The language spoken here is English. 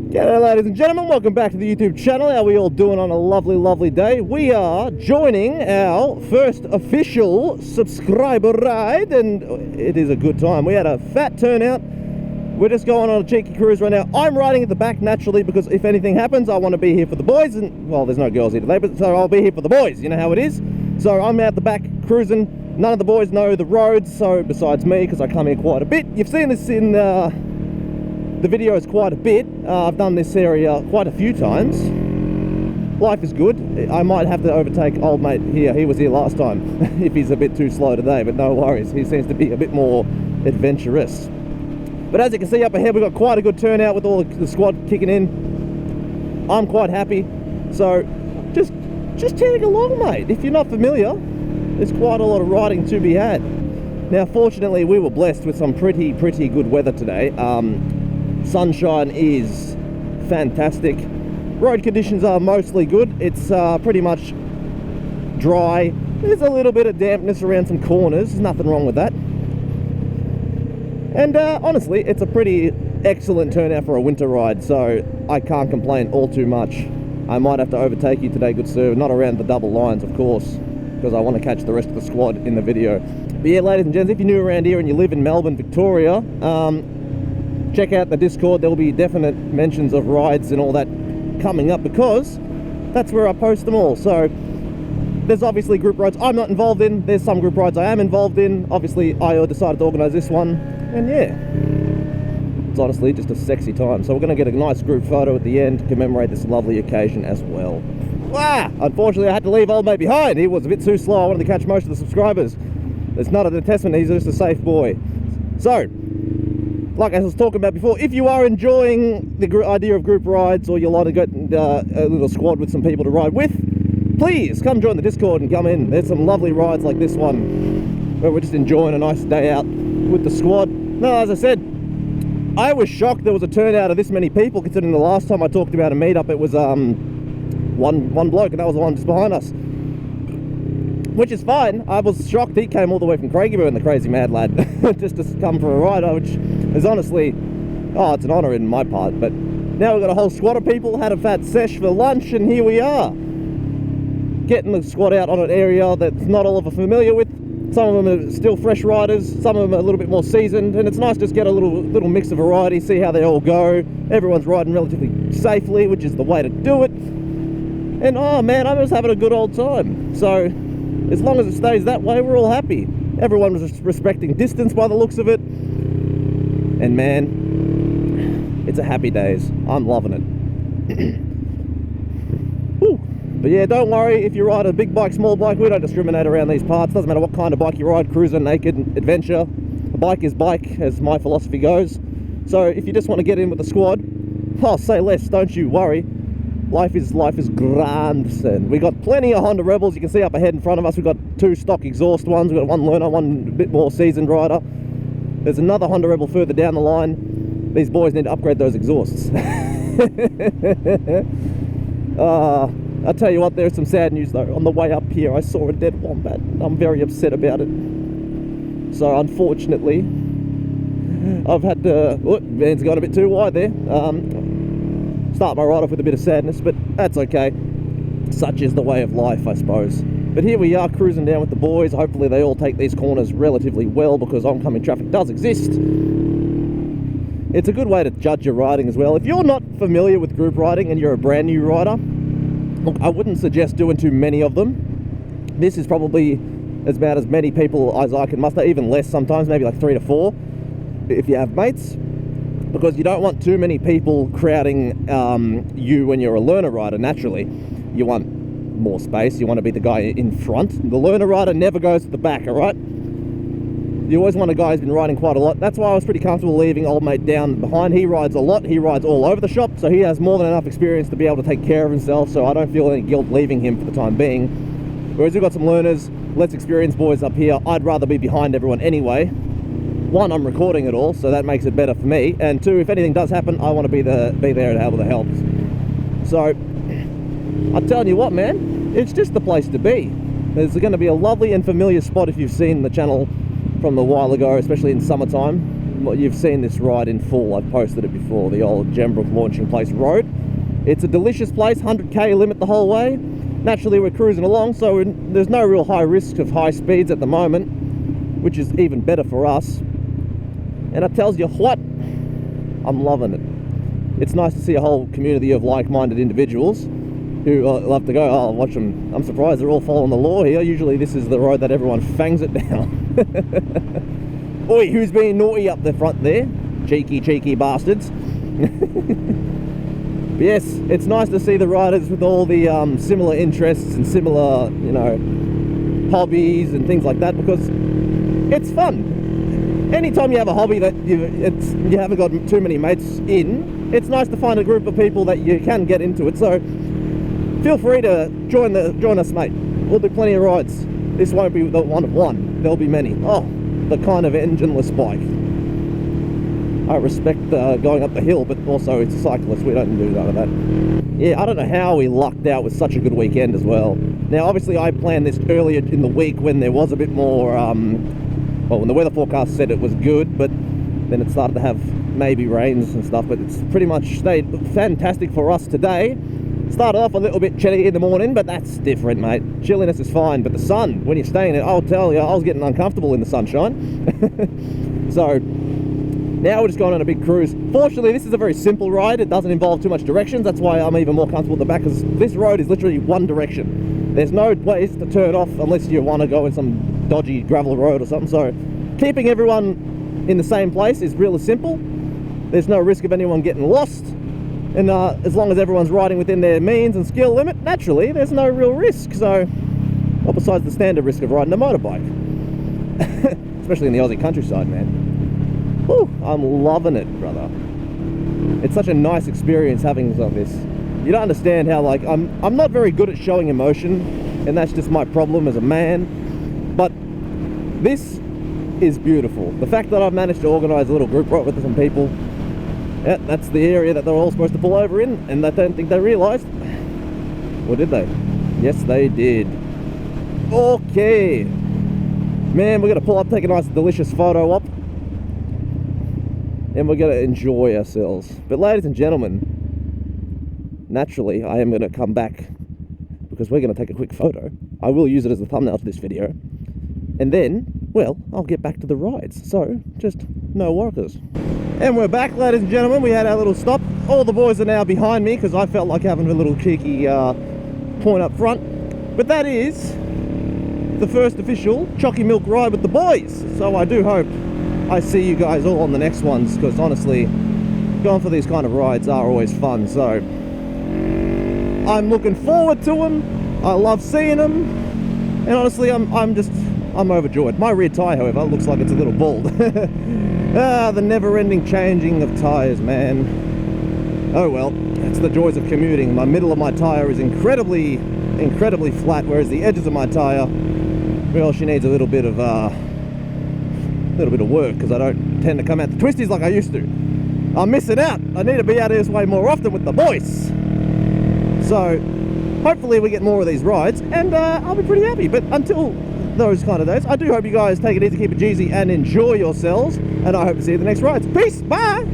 G'day ladies and gentlemen, welcome back to the YouTube channel. How are we all doing on a lovely day? We are joining our first official subscriber ride and it is a good time. We had a fat turnout. We're just going on a cheeky cruise right now. I'm riding at the back naturally because if anything happens I want to be here for the boys, and well, there's no girls here today, but so I'll be here for the boys, you know how it is. So I'm out the back cruising. None of the boys know the roads, so besides me, because I come here quite a bit. You've seen this in the videos quite a bit. I've done this area quite a few times. Life is good. I might have to overtake old mate here. He was here last time if he's a bit too slow today, but no worries. He seems to be a bit more adventurous. But as you can see up ahead, we've got quite a good turnout with all the squad kicking in. I'm quite happy. So just tag along, mate. If you're not familiar, there's quite a lot of riding to be had. Now, fortunately, we were blessed with some pretty good weather today. Sunshine is fantastic. Road conditions are mostly good. It's pretty much dry. There's a little bit of dampness around some corners. There's nothing wrong with that. And honestly, it's a pretty excellent turnout for a winter ride, so I can't complain all too much. I might have to overtake you today, good sir. Not around the double lines, of course, because I want to catch the rest of the squad in the video. But yeah, ladies and gents, if you're new around here and you live in Melbourne, Victoria, check out the Discord. There will be definite mentions of rides and all that coming up because that's where I post them all. So there's obviously group rides I'm not involved in. There's some group rides I am involved in. Obviously, I decided to organise this one, and yeah, it's honestly just a sexy time. So we're going to get a nice group photo at the end to commemorate this lovely occasion as well. Unfortunately, I had to leave old mate behind. He was a bit too slow. I wanted to catch most of the subscribers. It's not a testament, he's just a safe boy. So, like I was talking about before, if you are enjoying the idea of group rides, or you like to get a little squad with some people to ride with, please come join the Discord and come in. There's some lovely rides like this one, where we're just enjoying a nice day out with the squad. No, as I said, I was shocked there was a turnout of this many people, considering the last time I talked about a meetup, it was one bloke, and that was the one just behind us. Which is fine. I was shocked he came all the way from Craigieburn, the crazy mad lad, just to come for a ride, which is honestly, it's an honour in my part. But now we've got a whole squad of people, had a fat sesh for lunch, and here we are. Getting the squad out on an area that's not all of us familiar with. Some of them are still fresh riders, some of them are a little bit more seasoned, and it's nice to just get a little mix of variety, see how they all go. Everyone's riding relatively safely, which is the way to do it. And oh man, I'm just having a good old time. So as long as it stays that way, we're all happy. Everyone was just respecting distance by the looks of it. And man, it's a happy days. I'm loving it. Whew. But yeah, don't worry if you ride a big bike, small bike, we don't discriminate around these parts. Doesn't matter what kind of bike you ride, cruiser, naked, adventure. A bike is bike, as my philosophy goes. So if you just want to get in with the squad, say less, don't you worry. Life is grand, and we got plenty of Honda Rebels. You can see up ahead in front of us, we've got 2 stock exhaust ones. We've got one learner, one a bit more seasoned rider. There's another Honda Rebel further down the line. These boys need to upgrade those exhausts. I'll tell you what, there's some sad news though. On the way up here, I saw a dead wombat. I'm very upset about it. So unfortunately, I've had to, man's gone a bit too wide there. Start my ride off with a bit of sadness, but that's okay. Such is the way of life, I suppose. But here we are cruising down with the boys. Hopefully they all take these corners relatively well, because oncoming traffic does exist. It's a good way to judge your riding as well. If you're not familiar with group riding and you're a brand new rider, look, I wouldn't suggest doing too many of them. This is probably about as many people as I can muster, even less sometimes, maybe like 3 to 4 if you have mates. Because you don't want too many people crowding you when you're a learner rider. Naturally, you want more space. You want to be the guy in front. The learner rider never goes to the back, all right? You always want a guy who's been riding quite a lot. That's why I was pretty comfortable leaving old mate down behind. He rides a lot. He rides all over the shop, so he has more than enough experience to be able to take care of himself, so I don't feel any guilt leaving him for the time being. Whereas we've got some learners, less experienced boys up here. I'd rather be behind everyone anyway. 1, I'm recording it all, so that makes it better for me. And 2, if anything does happen, I want to be there to be able to help. So, I'm telling you what, man, it's just the place to be. There's going to be a lovely and familiar spot if you've seen the channel from a while ago, especially in summertime. you've seen this ride in full. I've posted it before, the old Gembrook Launching Place Road. It's a delicious place, 100k limit the whole way. Naturally, we're cruising along, so there's no real high risk of high speeds at the moment, which is even better for us. And I tells you what, I'm loving it. It's nice to see a whole community of like-minded individuals who love to go, oh, watch them. I'm surprised they're all following the law here. Usually this is the road that everyone fangs it down. Oi, who's being naughty up the front there? Cheeky bastards. But yes, it's nice to see the riders with all the similar interests and similar, you know, hobbies and things like that, because it's fun. Anytime you have a hobby that you haven't got too many mates in, it's nice to find a group of people that you can get into it. So feel free to join us, mate. We'll do plenty of rides. This won't be the one of one. There'll be many. Oh, the kind of engineless bike. I respect going up the hill, but also it's a cyclist. We don't do none of that. Yeah, I don't know how we lucked out with such a good weekend as well. Now, obviously, I planned this earlier in the week when there was a bit more, well, when the weather forecast said it was good, but then it started to have maybe rains and stuff, but it's pretty much stayed fantastic for us today. Started off a little bit chilly in the morning, but that's different, mate. Chilliness is fine, but the sun, when you're staying in it, I'll tell you, I was getting uncomfortable in the sunshine. So now we're just going on a big cruise. Fortunately, this is a very simple ride. It doesn't involve too much directions. That's why I'm even more comfortable at the back, because this road is literally one direction. There's no place to turn off unless you want to go in some dodgy gravel road or something. So keeping everyone in the same place is really simple. There's no risk of anyone getting lost. And as long as everyone's riding within their means and skill limit, naturally, there's no real risk. So, well, besides the standard risk of riding a motorbike. Especially in the Aussie countryside, man. Whew, I'm loving it, brother. It's such a nice experience having something like this. You don't understand how, like, I'm not very good at showing emotion, and that's just my problem as a man. But this is beautiful. The fact that I've managed to organise a little group ride with some people. Yeah, that's the area that they're all supposed to pull over in, and I don't think they realised. Or did they? Yes, they did. Okay. Man, we're going to pull up, take a nice delicious photo op, and we're going to enjoy ourselves. But ladies and gentlemen, naturally, I am going to come back, because we're going to take a quick photo. I will use it as a thumbnail to this video. And then, well, I'll get back to the rides. So, just no worries. And we're back, ladies and gentlemen. We had our little stop. All the boys are now behind me because I felt like having a little cheeky point up front. But that is the first official Choccy Milk ride with the boys. So I do hope I see you guys all on the next ones, because honestly, going for these kind of rides are always fun. So I'm looking forward to them. I love seeing them. And honestly, I'm overjoyed. My rear tyre, however, looks like it's a little bald. The never-ending changing of tyres, man. Oh well, it's the joys of commuting. The middle of my tyre is incredibly flat, whereas the edges of my tyre, well, she needs a little bit of work, because I don't tend to come out the twisties like I used to. I'm missing out. I need to be out this way more often with the boys. So hopefully we get more of these rides, and I'll be pretty happy. But until those kind of days, I do hope you guys take it easy, keep it Jeezy, and enjoy yourselves. And I hope to see you at the next rides. Peace, bye!